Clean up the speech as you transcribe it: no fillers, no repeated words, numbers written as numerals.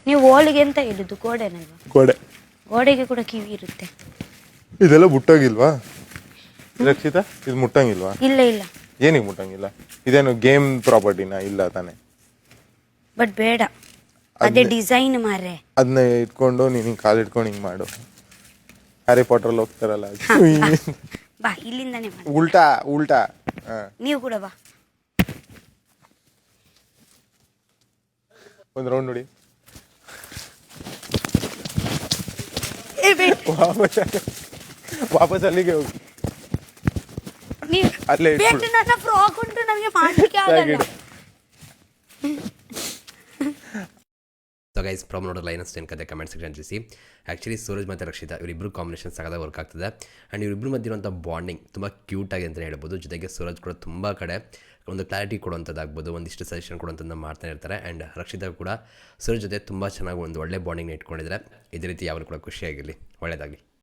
ನೀವು ಓಳಿಗೆ ಅಂತ ಹೇಳುದು ಗೋಡೆನಲ್ವಾ? ಗೋಡೆ. ಗೋಡೆಗೆ ಕೂಡ ಕಿವಿ ಇರುತ್ತೆ. ಇದೆಲ್ಲ ಮುಟ್ಟೋಗಿಲ್ವಾ ರಕ್ಷಿತಾ? ಇದು ಮುಟ್ಟಂಗಿಲ್ವಾ? ಇಲ್ಲ ಇಲ್ಲ. ಏನಿಗೆ ಮುಟ್ಟಂಗಿಲ್ಲ? ಇದೇನು ಗೇಮ್ ಪ್ರಾಪರ್ಟಿನಾ? ಇಲ್ಲ ತಾನೆ. ಬಟ್ ಬೇಡ, ಅದೇ ಡಿಸೈನ್ ಮಾರ್ರೆ. ಅದನ್ನ ಇಟ್ಕೊಂಡು ನೀನು ಹಿಂಗೆ ಕಾಲು ಇಟ್ಕೊಂಡು ಹಿಂಗೆ ಮಾಡು. ಹ್ಯಾರಿ ಪಾಟರ್ ಹೋಗ್ತಾರಲ್ಲ ಬಾ, ಇಲ್ಲಿಂದಾನೆ ಮಾಡಿ. ಉಲ್ಟಾ ಉಲ್ಟಾ. ನೀವು ಕೂಡ ಬಾ. ಒಂದು ರೌಂಡ್ ನೋಡಿ. ವಾಪಸ್ ಅಲ್ಲಿಗೆ ಹೋಗಿ ಅಲ್ಲೇ ಬೇಕು. ನನ್ನ ಫ್ರಾಕ್ ಉಂಟು, ನನಗೆ ಮಾಡ್ಲಿಕ್ಕೆ ಆಗಲ್ಲ. ಸೊ ಗೈಸ್, ಪ್ರಾಬ್ಲಮ್ ನೋಡೋಲ್ಲ ಏನಷ್ಟು ಏನು ಕತೆ ಕಮೆಂಟ್ ಸೆಕ್ಷನ್ ತಿಳಿಸಿ. ಆ್ಯಕ್ಚುಲಿ ಸೂರಜ್ ಮತ್ತು ರಕ್ಷಿತಾ ಇವರಿಬ್ಬರು ಕಾಂಬಿನೇಷನ್ ಸಗದ ವರ್ಕ್ ಆಗ್ತದೆ. ಆ್ಯಂಡ್ ಇವರಿಬ್ಬರು ಮಧ್ಯೆ ಇರುವಂಥ ಬಾಂಡಿಂಗ್ ತುಂಬ ಕ್ಯೂಟಾಗಿ ಅಂತ ಹೇಳ್ಬೋದು. ಜೊತೆಗೆ ಸೂರಜ್ ಕೂಡ ತುಂಬ ಕಡೆ ಒಂದು ಕ್ಲಾರಿಟಿ ಕೊಡುವಂಥದ್ದಾಗ್ಬೋದು, ಒಂದಿಷ್ಟು ಸಜೆಷನ್ ಕೊಡುವಂಥದ್ದು ಮಾಡ್ತಾನೆ ಇರ್ತಾರೆ. ಆ್ಯಂಡ್ ರಕ್ಷಿತಾ ಕೂಡ ಸೂರಜ್ ಜೊತೆ ತುಂಬ ಚೆನ್ನಾಗಿ ಒಂದು ಒಳ್ಳೆ ಬಾಂಡಿಂಗ್ನ ಇಟ್ಕೊಂಡಿದ್ದಾರೆ. ಇದೇ ರೀತಿ ಯಾವಾಗ ಕೂಡ ಖುಷಿಯಾಗಿರಲಿ, ಒಳ್ಳೆಯದಾಗಲಿ.